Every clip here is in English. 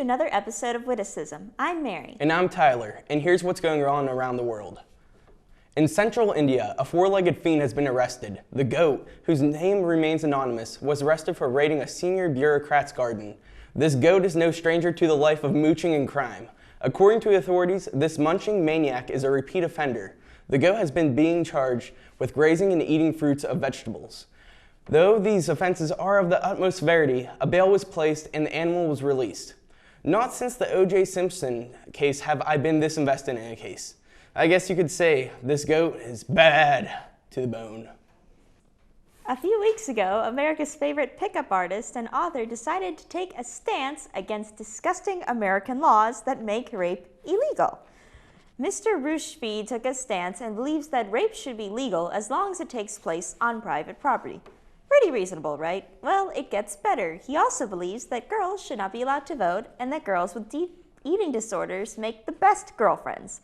another episode of Witticism. I'm Mary. And I'm Tyler, and here's what's going on around the world. In central India, a four-legged fiend has been arrested. The goat, whose name remains anonymous, was arrested for raiding a senior bureaucrat's garden. This goat is no stranger to the life of mooching and crime. According to authorities, this munching maniac is a repeat offender. The goat has been being charged with grazing and eating fruits of vegetables. Though these offenses are of the utmost severity, a bail was placed and the animal was released. Not since the O.J. Simpson case have I been this invested in a case. I guess you could say this goat is bad to the bone. A few weeks ago, America's favorite pickup artist and author decided to take a stance against disgusting American laws that make rape illegal. Mr. Rushdie took a stance and believes that rape should be legal as long as it takes place on private property. Pretty reasonable, right? Well, it gets better. He also believes that girls should not be allowed to vote and that girls with eating disorders make the best girlfriends.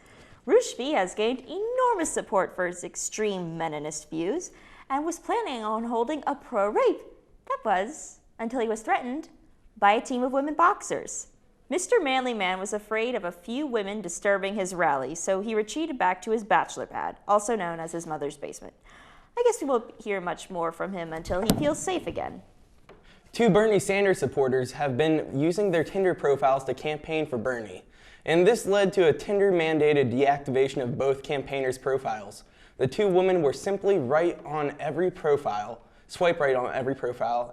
Rushdie has gained enormous support for his extreme meninist views and was planning on holding a pro-rape. That was until he was threatened by a team of women boxers. Mr. Manly Man was afraid of a few women disturbing his rally, so he retreated back to his bachelor pad, also known as his mother's basement. I guess we won't hear much more from him until he feels safe again. Two Bernie Sanders supporters have been using their Tinder profiles to campaign for Bernie, and this led to a Tinder-mandated deactivation of both campaigners' profiles. The two women were simply swipe right on every profile,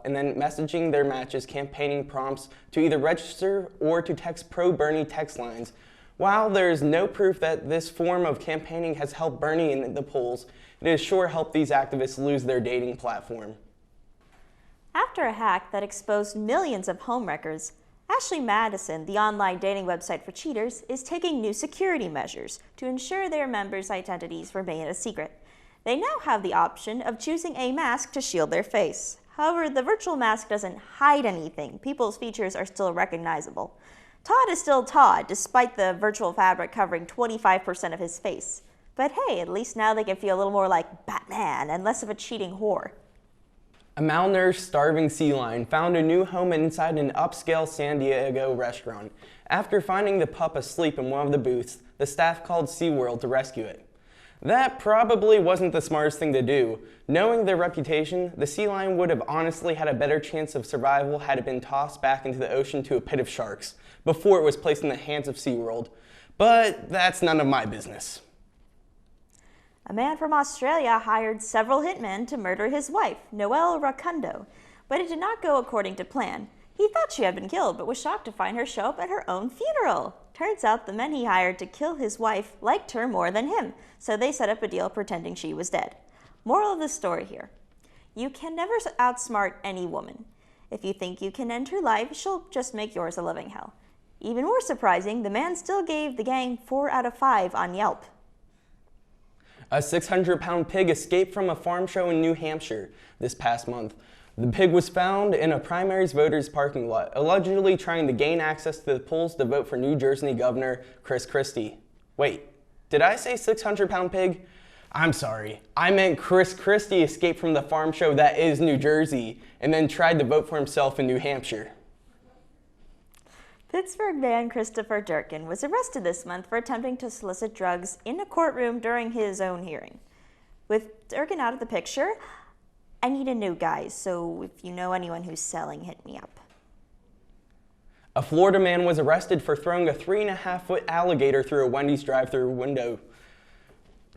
and then messaging their matches campaigning prompts to either register or to text pro-Bernie text lines. While there is no proof that this form of campaigning has helped Bernie in the polls, it has sure helped these activists lose their dating platform. After a hack that exposed millions of home records, Ashley Madison, the online dating website for cheaters, is taking new security measures to ensure their members' identities remain a secret. They now have the option of choosing a mask to shield their face. However, the virtual mask doesn't hide anything. People's features are still recognizable. Todd is still Todd, despite the virtual fabric covering 25% of his face. But hey, at least now they can feel a little more like Batman and less of a cheating whore. A malnourished, starving sea lion found a new home inside an upscale San Diego restaurant. After finding the pup asleep in one of the booths, the staff called SeaWorld to rescue it. That probably wasn't the smartest thing to do. Knowing their reputation, the sea lion would have honestly had a better chance of survival had it been tossed back into the ocean to a pit of sharks before it was placed in the hands of SeaWorld. But that's none of my business. A man from Australia hired several hitmen to murder his wife, Noelle Rakundo, but it did not go according to plan. He thought she had been killed, but was shocked to find her show up at her own funeral. Turns out the men he hired to kill his wife liked her more than him, so they set up a deal pretending she was dead. Moral of the story here: you can never outsmart any woman. If you think you can end her life, she'll just make yours a living hell. Even more surprising, the man still gave the gang 4 out of 5 on Yelp. A 600-pound pig escaped from a farm show in New Hampshire this past month. The pig was found in a primaries voters' parking lot, allegedly trying to gain access to the polls to vote for New Jersey Governor Chris Christie. Wait, did I say 600-pound pig? I'm sorry, I meant Chris Christie escaped from the farm show that is New Jersey and then tried to vote for himself in New Hampshire. Pittsburgh man Christopher Durkin was arrested this month for attempting to solicit drugs in a courtroom during his own hearing. With Durkin out of the picture, I need a new guy, so if you know anyone who's selling, hit me up. A Florida man was arrested for throwing a 3.5-foot alligator through a Wendy's drive-thru window.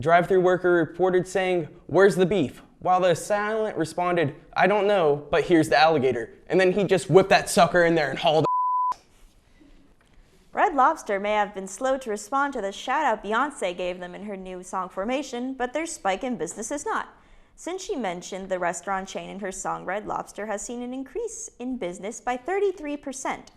Drive-thru worker reported saying, "Where's the beef?" While the assailant responded, "I don't know, but here's the alligator." And then he just whipped that sucker in there and hauled. Red Lobster may have been slow to respond to the shout-out Beyoncé gave them in her new song Formation, but their spike in business is not. Since she mentioned the restaurant chain in her song, Red Lobster has seen an increase in business by 33%.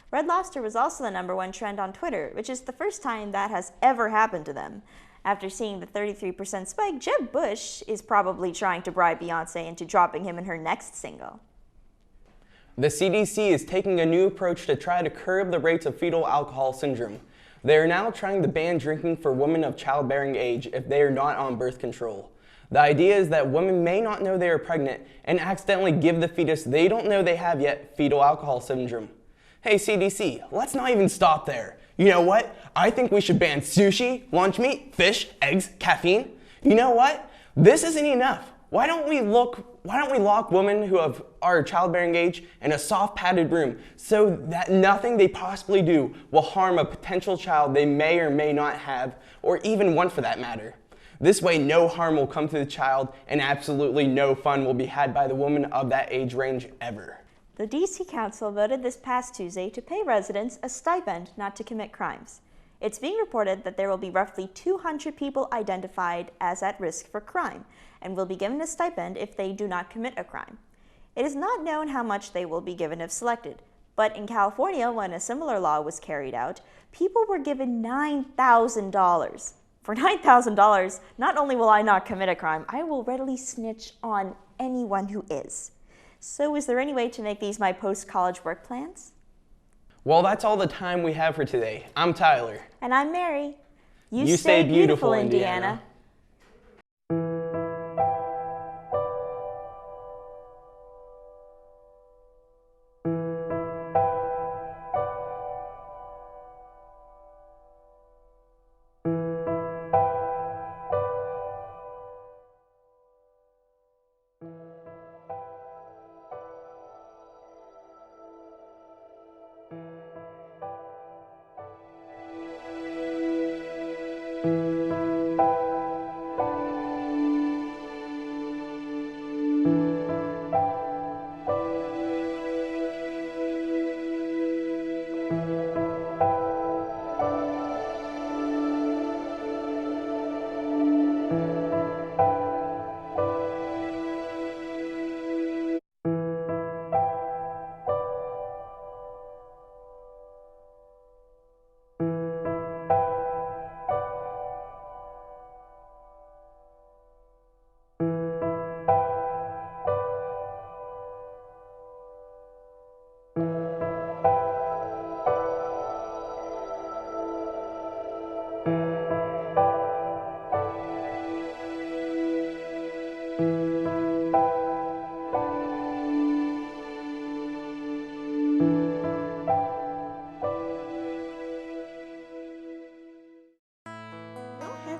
Red Lobster was also the #1 trend on Twitter, which is the first time that has ever happened to them. After seeing the 33% spike, Jeb Bush is probably trying to bribe Beyoncé into dropping him in her next single. The CDC is taking a new approach to try to curb the rates of fetal alcohol syndrome. They are now trying to ban drinking for women of childbearing age if they are not on birth control. The idea is that women may not know they are pregnant and accidentally give the fetus they don't know they have yet fetal alcohol syndrome. Hey CDC, let's not even stop there. You know what? I think we should ban sushi, lunch meat, fish, eggs, caffeine. You know what? This isn't enough. Why don't we lock women who are childbearing age in a soft padded room so that nothing they possibly do will harm a potential child they may or may not have, or even want for that matter. This way no harm will come to the child and absolutely no fun will be had by the woman of that age range ever. The D.C. Council voted this past Tuesday to pay residents a stipend not to commit crimes. It's being reported that there will be roughly 200 people identified as at risk for crime and will be given a stipend if they do not commit a crime. It is not known how much they will be given if selected, but in California, when a similar law was carried out, people were given $9,000. For $9,000, not only will I not commit a crime, I will readily snitch on anyone who is. So is there any way to make these my post-college work plans? Well, that's all the time we have for today. I'm Tyler. And I'm Mary. You stay beautiful, Indiana.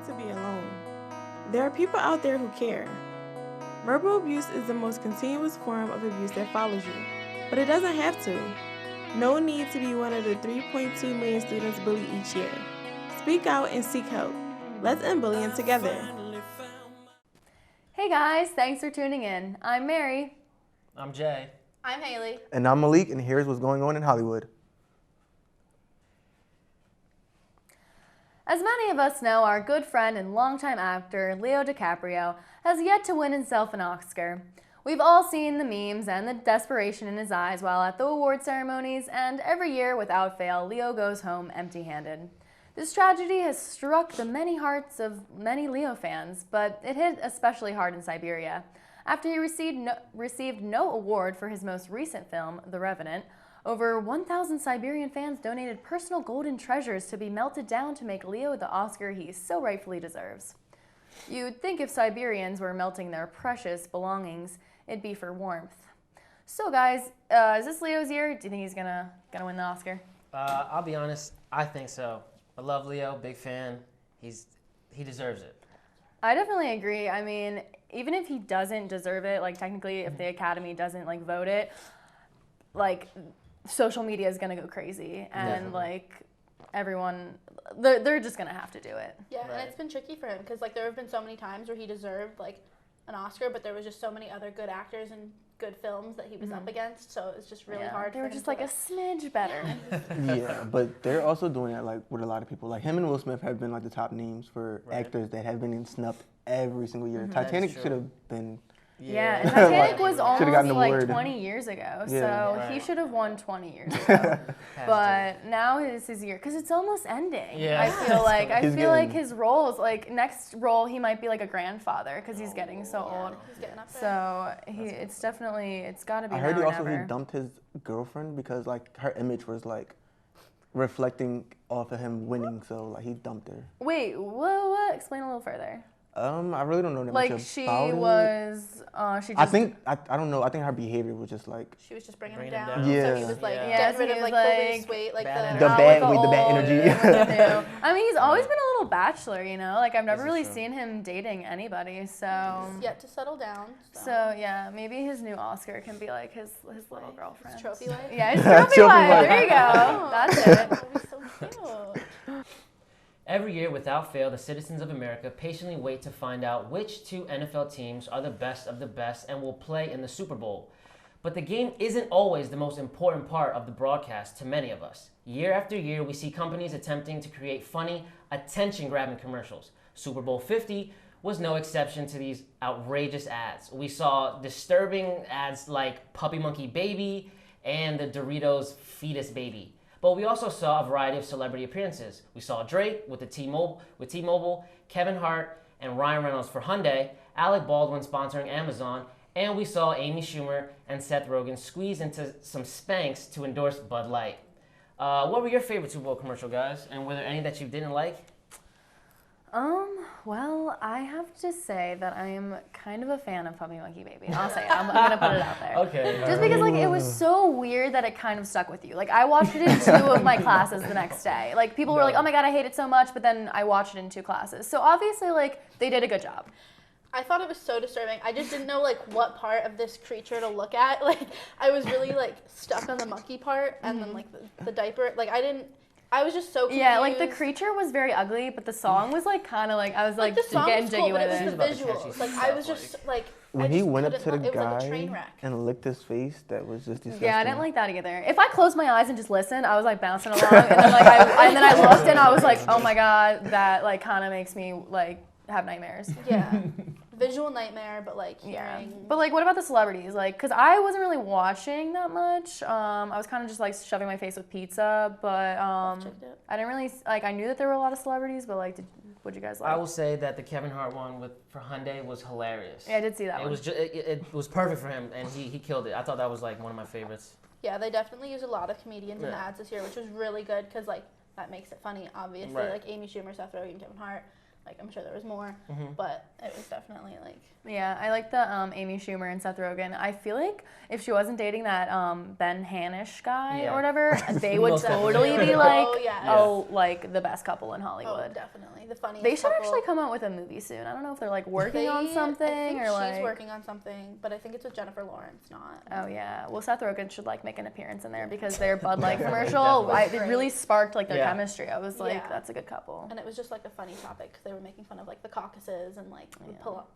To be alone. There are people out there who care. Verbal abuse is the most continuous form of abuse that follows you, but it doesn't have to. No need to be one of the 3.2 million students bullied each year. Speak out and seek help. Let's end bullying together. Hey guys, thanks for tuning in. I'm Mary. I'm Jay. I'm Haley. And I'm Malik, and here's what's going on in Hollywood. As many of us know, our good friend and longtime actor, Leo DiCaprio, has yet to win himself an Oscar. We've all seen the memes and the desperation in his eyes while at the award ceremonies, and every year, without fail, Leo goes home empty-handed. This tragedy has struck the many hearts of many Leo fans, but it hit especially hard in Siberia. After he received no award for his most recent film, The Revenant, over 1,000 Siberian fans donated personal golden treasures to be melted down to make Leo the Oscar he so rightfully deserves. You'd think if Siberians were melting their precious belongings, it'd be for warmth. So guys, is this Leo's year? Do you think he's gonna win the Oscar? I'll be honest, I think so. I love Leo, big fan. He deserves it. I definitely agree. I mean, even if he doesn't deserve it, like technically if the Academy doesn't like vote it, like social media is gonna go crazy, and Definitely. like everyone, they're just gonna have to do it. Yeah, Right. and it's been tricky for him because like there have been so many times where he deserved like an Oscar, but there was just so many other good actors and good films that he was up against, so it's just really hard. They for were him just to, like a smidge better. Yeah, but they're also doing that like with a lot of people. Like him and Will Smith have been like the top names for Right. actors that have been snubbed every single year. Mm-hmm. Titanic true. should have been. Yeah, and Titanic was Should've almost gotten an like award. 20 years ago, Yeah. so Right. he should have won 20 years ago. Has But now is his year, because it's almost ending. Yeah. I feel like He's like getting- his roles, like next role, he might be like a grandfather because he's getting so old. He's getting up there. So it's definitely, it's got to be I heard now he or also never. dumped his girlfriend because like her image was like reflecting off of him winning, so like he dumped her. Wait, what? Explain a little further. I really don't know that Like much she about it. was, she just. I think I don't know. I think her behavior was just like She was just bringing him Bringing him down. down. Yeah. So he was like Yeah. Yes, getting rid he of was like the like loose weight, like bad the energy. bad like with the bad old energy. and new. I mean, he's always been a little bachelor, you know. Like I've never This is really true. seen him dating anybody. So. yet to settle down. So yeah, maybe his new Oscar can be like his little girlfriend. His trophy wife. Yeah, his trophy Trophy wife. wife. There you go. That's it. That would be so cute. Every year, without fail, the citizens of America patiently wait to find out which two NFL teams are the best of the best and will play in the Super Bowl. But the game isn't always the most important part of the broadcast to many of us. Year after year, we see companies attempting to create funny, attention-grabbing commercials. Super Bowl 50 was no exception to these outrageous ads. We saw disturbing ads like Puppy Monkey Baby and the Doritos Fetus Baby. But we also saw a variety of celebrity appearances. We saw Drake with T-Mobile, Kevin Hart and Ryan Reynolds for Hyundai, Alec Baldwin sponsoring Amazon, and we saw Amy Schumer and Seth Rogen squeeze into some Spanx to endorse Bud Light. What were your favorite Super Bowl commercial, guys? And were there any that you didn't like? Well, I have to say that I am kind of a fan of Puppy Monkey Baby. I'll say it. I'm gonna put it out there. Okay. Just because like it was so weird that it kind of stuck with you. Like I watched it in 2 of my classes the next day. Like people were like, "Oh my god, I hate it so much," but then I watched it in 2 classes. So obviously like they did a good job. I thought it was so disturbing. I just didn't know like what part of this creature to look at. Like I was really like stuck on the monkey part and then like the diaper. Like I was just so confused. Yeah, like the creature was very ugly, but the song was like kind of like I was like the song getting was jiggy cool, but with it it. was the About the visuals. catchy Like I was stuff, just like when I he just went up to the couldn't- it was like a train guy wreck. and licked his face. That was just disgusting. Yeah, I didn't like that either. If I closed my eyes and just listened, I was like bouncing along, and then like I looked and I was like, oh my god, that like kind of makes me like have nightmares. Yeah. Visual nightmare, but like Yeah. hearing. But like, what about the celebrities? Like, cause I wasn't really watching that much. I was kind of just like shoving my face with pizza, but Checked it. I didn't really like. I knew that there were a lot of celebrities, but like, what'd you guys like? I will say that the Kevin Hart one for Hyundai was hilarious. Yeah, I did see that It one. was it was perfect for him, and he killed it. I thought that was like one of my favorites. Yeah, they definitely use a lot of comedians in the Yeah. ads this year, which was really good because like that makes it funny. Obviously, Right. like Amy Schumer, Seth Rogen, Kevin Hart. Like I'm sure there was more, Mm-hmm. but it was definitely like. Yeah, I like the Amy Schumer and Seth Rogen. I feel like if she wasn't dating that Ben Hanish guy Yeah. or whatever, they would Most totally definitely. be like, Oh, yeah. like the best couple in Oh, Hollywood. definitely the funniest. They should couple. actually come out with a movie soon. I don't know if they're like working on something I think or she's like. working on something, but I think it's with Jennifer Lawrence, not. Oh yeah. Well, Seth Rogen should like make an appearance in there because their Bud Light commercial, it really sparked like their Yeah. chemistry. I was like, Yeah. that's a good couple. And it was just like a funny topic because they were making fun of like the caucuses and like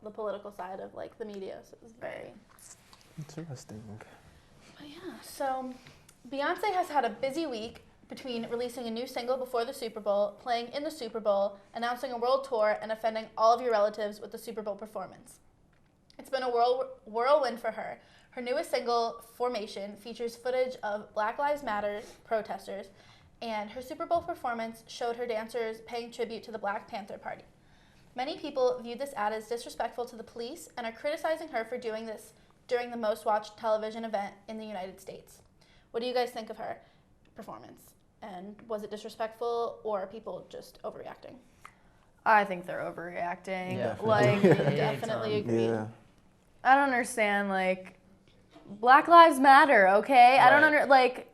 the political side of like the media. So it was very. Interesting. But yeah, so Beyonce has had a busy week between releasing a new single before the Super Bowl, playing in the Super Bowl, announcing a world tour, and offending all of your relatives with the Super Bowl performance. It's been a whirlwind for her. Her newest single, Formation, features footage of Black Lives Matter protesters, and her Super Bowl performance showed her dancers paying tribute to the Black Panther Party. Many people viewed this ad as disrespectful to the police and are criticizing her for doing this during the most watched television event in the United States. What do you guys think of her performance? And was it disrespectful or are people just overreacting? I think they're overreacting. Yeah. Like, Definitely agree. Yeah. I don't understand. Like, Black Lives Matter, okay? I don't Right.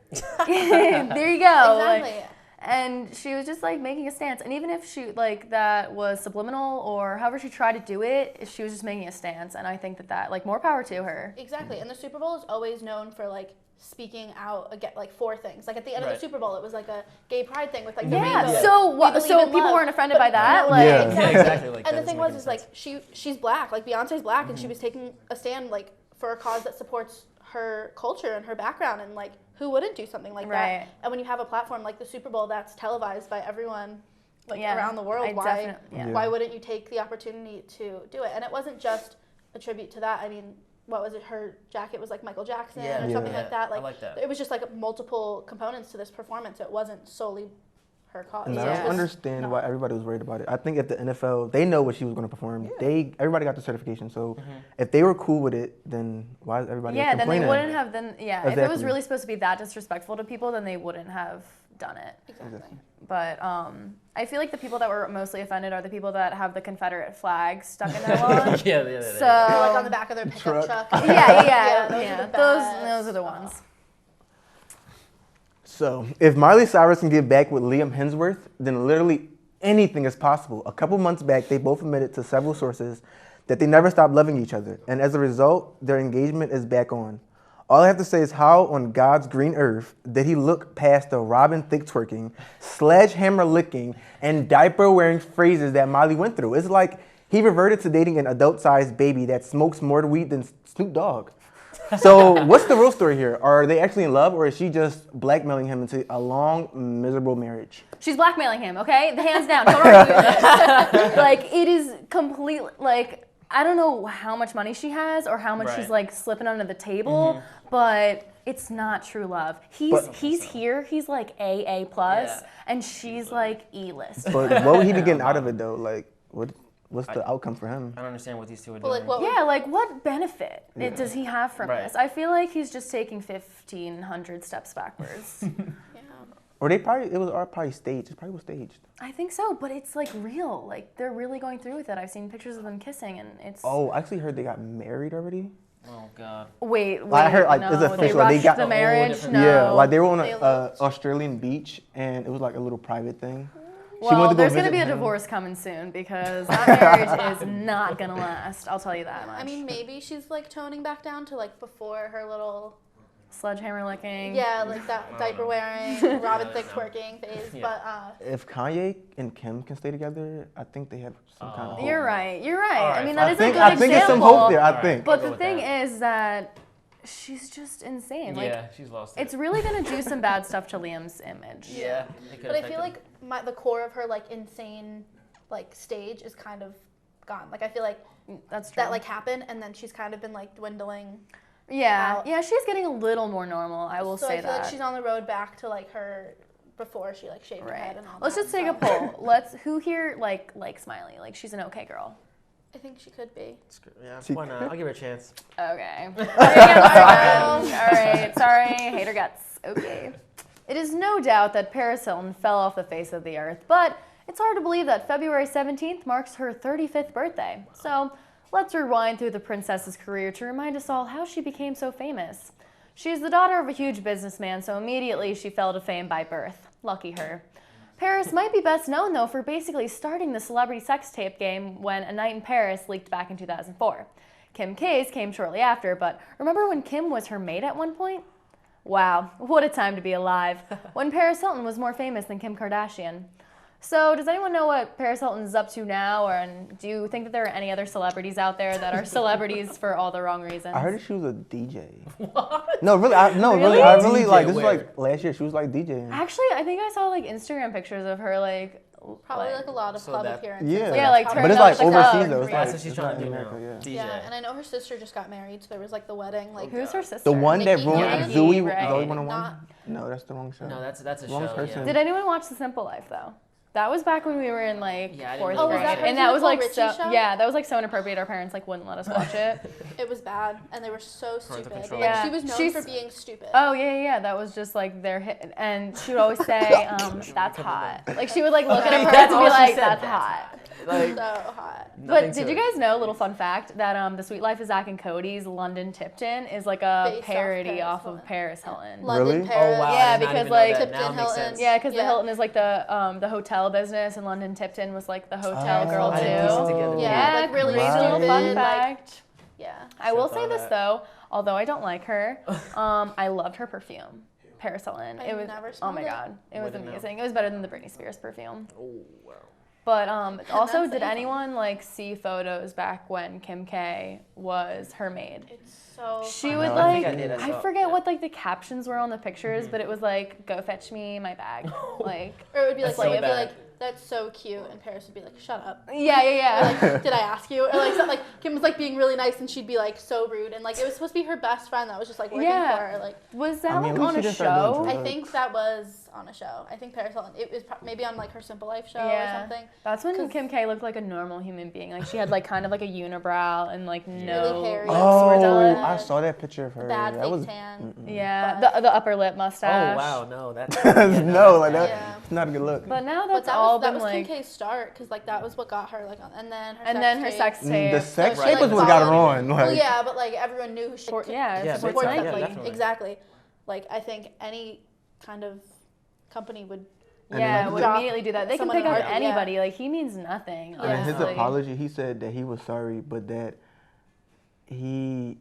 there you go. Exactly. Like, and she was just like making a stance. And even if she like that was subliminal or however she tried to do it, she was just making a stance. And I think that like more power to her. Exactly. And the Super Bowl is always known for like speaking out again, like for things. Like at the end of Right. the Super Bowl, it was like a gay pride thing with like the Yeah. rainbow. So We what? believe So in people love. weren't offended But by that. no, Like, Yeah. exactly. Yeah, exactly. Like, And that the thing doesn't was, make is any like she's black, like Beyonce's black, and she was taking a stand like for a cause that supports her culture and her background, and like who wouldn't do something like Right. that? And when you have a platform like the Super Bowl that's televised by everyone, like Yeah, around the world, I why definitely- why wouldn't you take the opportunity to do it? And it wasn't just a tribute to that. I mean, what was it? Her jacket was like Michael Jackson Yeah. or something Yeah. like that. I Like, like that. it was just like multiple components to this performance. It wasn't solely her cause. And It I was don't just understand not- why everybody was worried about it. I think at the NFL, they know what she was going to perform. Everybody got the certification. So if they were cool with it, then why is everybody yeah, then they complaining? wouldn't have. Then yeah, if it was Exactly. really supposed to be that disrespectful to people, then they wouldn't have done it. Exactly. But I feel like the people that were mostly offended are the people that have the Confederate flag stuck in their lawn. Yeah. So Or like on the back of their pickup truck. yeah. Those are the ones. So, if Miley Cyrus can get back with Liam Hemsworth, then literally anything is possible. A couple months back, they both admitted to several sources that they never stopped loving each other, and as a result, their engagement is back on. All I have to say is how on God's green earth did he look past the Robin Thicke twerking, sledgehammer licking, and diaper wearing phrases that Miley went through? It's like he reverted to dating an adult-sized baby that smokes more weed than Snoop Dogg. So what's the real story here? Are they actually in love, or is she just blackmailing him into a long, miserable marriage? She's blackmailing him, okay? Hands down. Don't argue this. Like, it is completely, like, I don't know how much money she has or how much she's, like, slipping under the table, but it's not true love. He's here, he's, like, AA+, and she's, like, E-list. But what would he be getting out of it, though? Like, what's the outcome for him? I don't understand what these two are Well, doing. like, what benefit does he have from Right. this? I feel like he's just taking 1,500 steps backwards. Or it was all probably staged. It probably was staged. I think so, but it's like real. Like they're really going through with it. I've seen pictures of them kissing, and it's. Oh, I actually heard they got married already. Oh God. Wait. I heard like no, it's official. They rushed got the marriage. No. Yeah, like they were on They an eloped. Australian beach, and it was like a little private thing. Well, there's going to be a visit him. divorce coming soon because that marriage is not going to last. I'll tell you that much. I mean, maybe she's like toning back down to like before her little, Sledgehammer licking. like that diaper wearing, Robin Thicke twerking phase. Yeah. But If Kanye and Kim can stay together, I think they have some kind of hope. You're right. You're right. All right, I mean, fine. that is a good I think example. there's some hope there. I All think. right. But I'll the go with thing is that she's just insane. Like, Yeah, she's lost it. it's really going to do some bad stuff to Liam's image. Yeah. it could but I affect feel him. like the core of her like insane like stage is kind of gone. Like I feel like That's true. that like happened, and then she's kind of been like dwindling. Yeah, out. yeah, she's getting a little more normal. I will So say I feel that. like she's on the road back to like her before she like shaved her Right. head and all Let's that. just take a poll. Who here likes Smiley? Like she's an okay girl. I think she could be. Yeah, why not? I'll give her a chance. Okay. All right. Sorry, hater guts. Okay. It is no doubt that Paris Hilton fell off the face of the earth, but it's hard to believe that February 17th marks her 35th birthday. So let's rewind through the princess's career to remind us all how she became so famous. She's the daughter of a huge businessman, so immediately she fell to fame by birth. Lucky her. Paris might be best known, though, for basically starting the celebrity sex tape game when A Night in Paris leaked back in 2004. Kim K's came shortly after, but remember when Kim was her maid at one point? Wow, what a time to be alive, when Paris Hilton was more famous than Kim Kardashian. So, does anyone know what Paris Hilton's up to now, and do you think that there are any other celebrities out there that are celebrities for all the wrong reasons? I heard that she was a DJ. What? No, really, I really DJ like. This where? was like last year. She was like DJing. Actually, I think I saw like Instagram pictures of her like. Probably like a lot of So club that- appearances. Yeah. Yeah, like probably But it's turned like up the overseas club. though. It's Yeah, like That's what she's it's trying not to in do America. now. Yeah. Yeah, and I know her sister just got married, so there was like the wedding. Like Who's her sister? The one that Nicki ruined Minaj? Zoe, Right. Zoe 101? Not- No, that's the wrong show. No, that's a Wrong show. person. Yeah. Did anyone watch The Simple Life though? That was back when we were in like Yeah, I didn't fourth really grade, watch it. Oh, was that and her that was like Nicole so Richie show? yeah, that was like so inappropriate. Our parents like wouldn't let us watch it. It was bad, and they were so stupid. control. Like Yeah. she was known She's- for being stupid. Oh yeah, that was just like their hit, and she would always say, "That's hot." Like she would like look at her That's parents and all be she like, said, "That's "That's hot." Like, So hot. But did you guys know, little fun fact, that The Sweet Life of Zack and Cody's London Tipton is like a Based off parody Paris off Hilton. of Paris Hilton. London, Really? Paris. Oh wow. Yeah, I did not because, even know like, that. Now it Tipton, makes Hilton. sense. Yeah, because the Yeah. Hilton is like the hotel business, and London Tipton was like the hotel Oh, girl I didn't piece it too. together. Yeah, like really crazy little stupid, fun like- fact. Yeah. I will Should've say thought this that. though, although I don't like her, I loved her perfume, Paris Hilton. I It was never oh my smelled it. god, it was Wouldn't know. amazing. It was better than the Britney Spears perfume. Oh wow. But also, that's did the anyone like see photos back when Kim K was her maid? It's so She funny. would I like, think I did, I saw it, forget yeah. what like the captions were on the pictures, but it was like, "Go fetch me my bag," like. Or it would be like, That's so it'd be bad. like that's so cute, and Paris would be like, shut up. Yeah. Like, did I ask you? Or like, like Kim was like being really nice, and she'd be like so rude, and like it was supposed to be her best friend that was just like working for her. Like, was that I mean, like at least on she a didn't start doing show? drugs. I think that was on a show. I think Paris Hilton. It was maybe on like her Simple Life show or something. That's when Kim K looked like a normal human being. Like she had like kind of like a unibrow and like no Really hairy. lips were done. I saw that picture of her. Bad that fake was tan. Yeah, the upper lip Oh mustache. wow, no, that's no, like that. Yeah. It's not a good look. But now But that's all that been was like, Kim K's start, because like that was what got her like on, and then her sex tape. The sex So tape she, was like, what got her followed- on. Well, Like, yeah, but like everyone knew who she Yeah, big supports time, that. yeah, Like, definitely. exactly. Like I think any kind of company would. Yeah, would drop immediately do that. They can someone pick in a up heartbeat, yeah. anybody. Like he means nothing. Yeah. and his honestly. apology, he said that he was sorry, but that he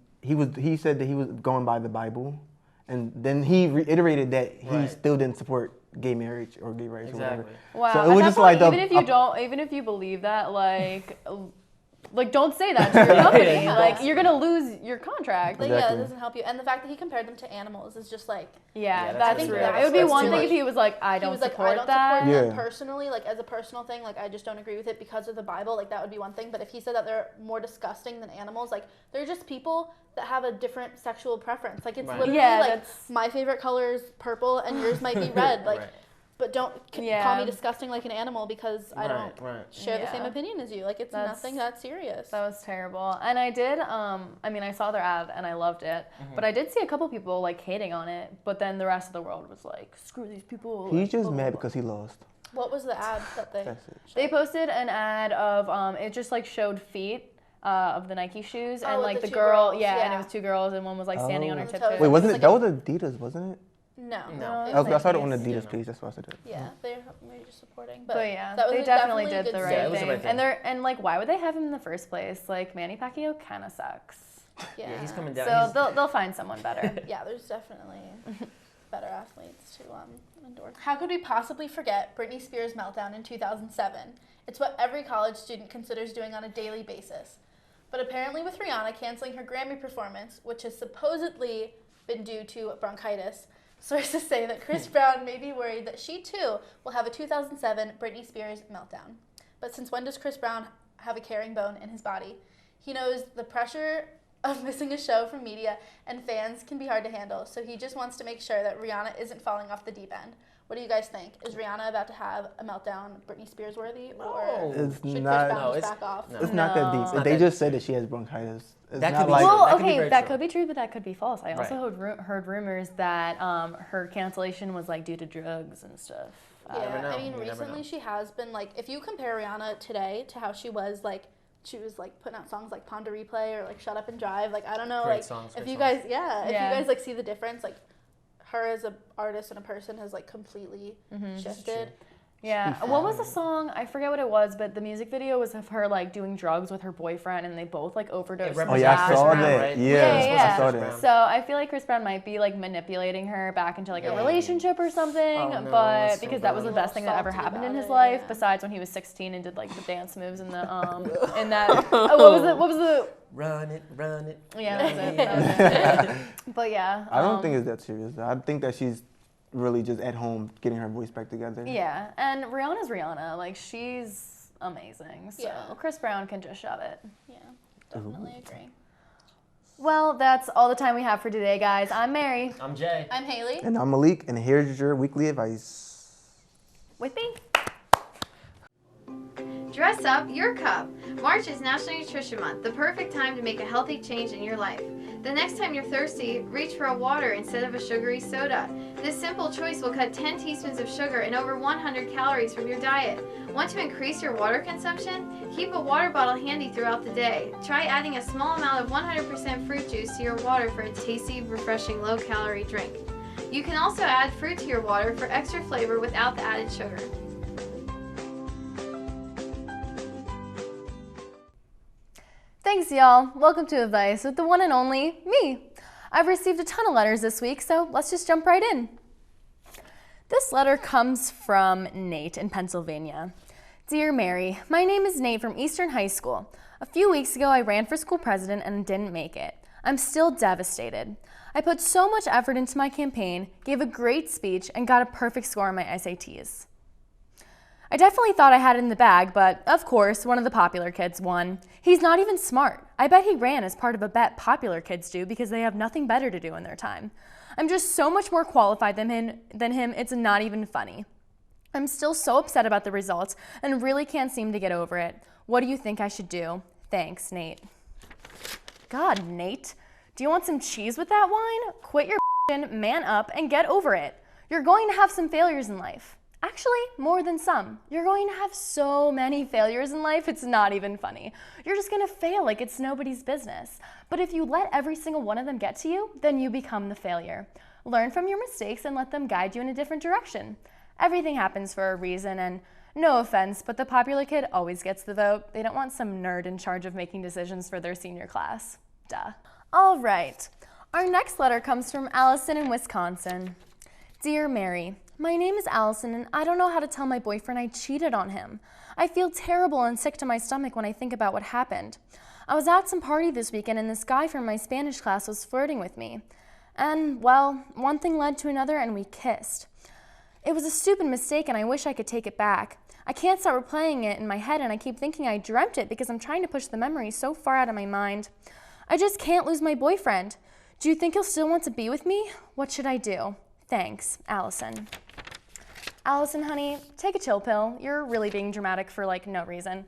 said that he was going by the Bible, and then he reiterated that he Right. still didn't support gay marriage or gay rights or whatever. Exactly. Wow. So it at was that just point, like even if you believe that, like don't say that to your company. Yeah. Like you're gonna lose your contract. Like, yeah, Exactly. that doesn't help you. And the fact that he compared them to animals is just like. Yeah, Yeah, that's that's really rude. bad. It would be That's one too thing much. if he was like, I He don't was like, support I don't that. support them Yeah. personally, like as a personal thing, like I just don't agree with it because of the Bible, like that would be one thing. But if he said that they're more disgusting than animals, like they're just people that have a different sexual preference. Like it's Right. literally Yeah, like that's- my favorite color is purple and yours might be red. Like, Right. but don't Yeah. call me disgusting like an animal because I don't Right. share the same Yeah. opinion as you. Like it's That's- nothing that serious. That was terrible. And I did, I mean, I saw their ad and I loved it. But I did see a couple people like hating on it. But then the rest of the world was like, screw these people. He's like, just blah, blah, mad blah. because he lost. What was the ad that they? That's it. They posted an ad of, it just like showed feet. Of the Nike shoes Oh, and with like the the two girl, girls, and it yeah. was two girls and one was like standing on Oh. her On the tip. toes. Wait, wasn't It's it? That like was Adidas, wasn't it? No. No. it Okay, I was saw it on Nikes. Adidas Yeah. page. That's why I said that. Yeah, they're maybe just supporting. But yeah, that was they a definitely a did good the Yeah, right it was the thing. right thing. And they're and like, why would they have him in the first place? Like Manny Pacquiao kind of sucks. Yeah, Yeah, he's coming down. So he's- they'll find someone better. Yeah, there's definitely better athletes to endorse. How could we possibly forget Britney Spears' meltdown in 2007? It's what every college student considers doing on a daily basis. But apparently with Rihanna canceling her Grammy performance, which has supposedly been due to bronchitis, sources say that Chris Brown may be worried that she too will have a 2007 Britney Spears meltdown. But since when does Chris Brown have a caring bone in his body? He knows the pressure of missing a show from media and fans can be hard to handle, so he just wants to make sure that Rihanna isn't falling off the deep end. What do you guys think? Is Rihanna about to have a meltdown Britney Spears worthy, or It's should not. Chris Brown No, just it's- back off? no. It's not that No. deep. It's not They that just said that she has bronchitis. It's That not could be like. true. Well, That could be okay, very that true. could be true, but that could be false. I also Right. heard rumors that her cancellation was like due to drugs and stuff. Yeah, never know. I mean, You never recently know. she has been like, if you compare Rihanna today to how she was like putting out songs like Pond to Replay or like Shut Up and Drive. Like I don't know, Great like songs, if great you songs. guys, if Yeah. you guys like see the difference, like her as an artist and a person has like completely shifted. Yeah. What was the song? I forget what it was, but the music video was of her like doing drugs with her boyfriend, and they both like overdosed. It Oh yeah, I Chris saw Brown, that. right? Yeah, Yeah, I saw Chris that. Brown. So I feel like Chris Brown might be like manipulating her back into like a Yeah. relationship or something, Oh, no, but that's so because that was the bad. best thing that ever Salty happened in about his it, life, yeah. besides when he was 16 and did like the dance moves in the in that what was the Run it. yeah, that was it. But yeah. I don't think it's that serious. I think that she's really just at home getting her voice back together. Yeah, and Rihanna's Rihanna. Like, she's amazing. So Yeah. Chris Brown can just shove it. Yeah, definitely agree. Well, that's all the time we have for today, guys. I'm Mary. I'm Jay. I'm Haley. And I'm Malik, and here's your weekly advice. With me. Dress up your cup. March is National Nutrition Month, the perfect time to make a healthy change in your life. The next time you're thirsty, reach for a water instead of a sugary soda. This simple choice will cut 10 teaspoons of sugar and over 100 calories from your diet. Want to increase your water consumption? Keep a water bottle handy throughout the day. Try adding a small amount of 100% fruit juice to your water for a tasty, refreshing, low-calorie drink. You can also add fruit to your water for extra flavor without the added sugar. Thanks, y'all. Welcome to Advice with the one and only me. I've received a ton of letters this week, so let's just jump right in. This letter comes from Nate in Pennsylvania. Dear Mary, my name is Nate from Eastern High School. A few weeks ago, I ran for school president and didn't make it. I'm still devastated. I put so much effort into my campaign, gave a great speech, and got a perfect score on my SATs. I definitely thought I had it in the bag, but of course, one of the popular kids won. He's not even smart. I bet he ran as part of a bet popular kids do because they have nothing better to do in their time. I'm just so much more qualified than him, it's not even funny. I'm still so upset about the results and really can't seem to get over it. What do you think I should do? Thanks, Nate. God, Nate, do you want some cheese with that wine? Quit your man up and get over it. You're going to have some failures in life. Actually, more than some. You're going to have so many failures in life, it's not even funny. You're just going to fail like it's nobody's business. But if you let every single one of them get to you, then you become the failure. Learn from your mistakes and let them guide you in a different direction. Everything happens for a reason, and no offense, but the popular kid always gets the vote. They don't want some nerd in charge of making decisions for their senior class. Duh. All right. Our next letter comes from Allison in Wisconsin. Dear Mary, my name is Allison, and I don't know how to tell my boyfriend I cheated on him. I feel terrible and sick to my stomach when I think about what happened. I was at some party this weekend, and this guy from my Spanish class was flirting with me. And, well, one thing led to another, and we kissed. It was a stupid mistake, and I wish I could take it back. I can't stop replaying it in my head, and I keep thinking I dreamt it because I'm trying to push the memory so far out of my mind. I just can't lose my boyfriend. Do you think he'll still want to be with me? What should I do? Thanks, Allison. Allison, honey, take a chill pill. You're really being dramatic for no reason.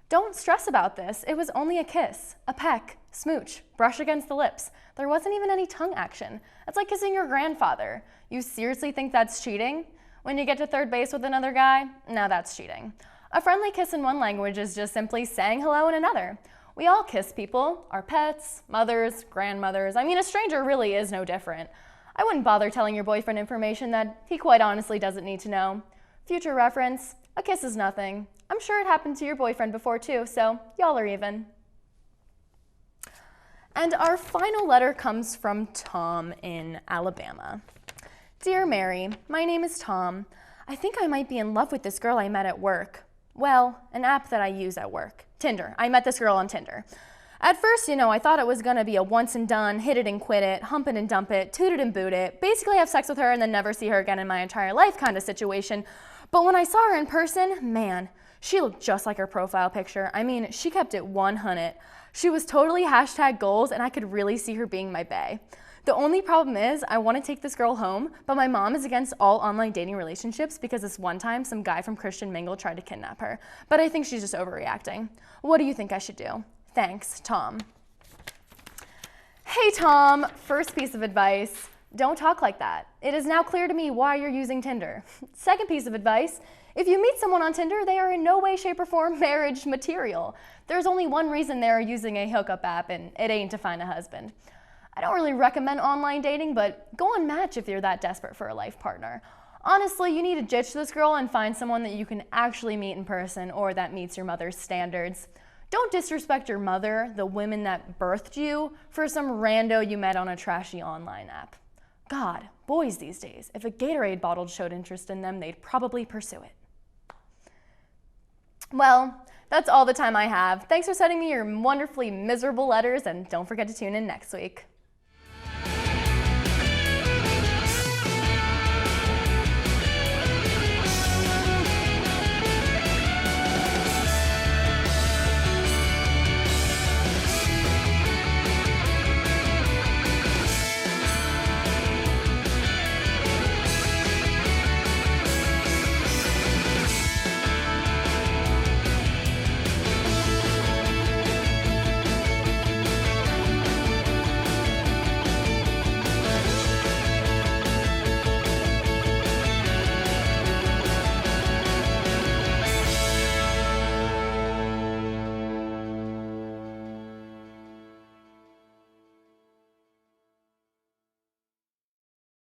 Don't stress about this. It was only a kiss, a peck, smooch, brush against the lips. There wasn't even any tongue action. That's like kissing your grandfather. You seriously think that's cheating? When you get to third base with another guy? No, that's cheating. A friendly kiss in one language is just simply saying hello in another. We all kiss people, our pets, mothers, grandmothers. I mean, a stranger really is no different. I wouldn't bother telling your boyfriend information that he quite honestly doesn't need to know. Future reference, a kiss is nothing. I'm sure it happened to your boyfriend before too, so y'all are even. And our final letter comes from Tom in Alabama. Dear Mary, my name is Tom. I think I might be in love with this girl I met at work. Well, an app that I use at work. Tinder. I met this girl on Tinder. At first, I thought it was gonna be a once and done, hit it and quit it, hump it and dump it, toot it and boot it, basically have sex with her and then never see her again in my entire life kind of situation. But when I saw her in person, man, she looked just like her profile picture. I mean, she kept it 100. She was totally #goals, and I could really see her being my bae. The only problem is I want to take this girl home, but my mom is against all online dating relationships because this one time some guy from Christian Mingle tried to kidnap her. But I think she's just overreacting. What do you think I should do? Thanks, Tom. Hey, Tom. First piece of advice, don't talk like that. It is now clear to me why you're using Tinder. Second piece of advice, if you meet someone on Tinder, they are in no way, shape, or form marriage material. There's only one reason they're using a hookup app, and it ain't to find a husband. I don't really recommend online dating, but go on Match if you're that desperate for a life partner. Honestly, you need to ditch this girl and find someone that you can actually meet in person or that meets your mother's standards. Don't disrespect your mother, the women that birthed you, for some rando you met on a trashy online app. God, boys these days, if a Gatorade bottle showed interest in them, they'd probably pursue it. Well, that's all the time I have. Thanks for sending me your wonderfully miserable letters, and don't forget to tune in next week.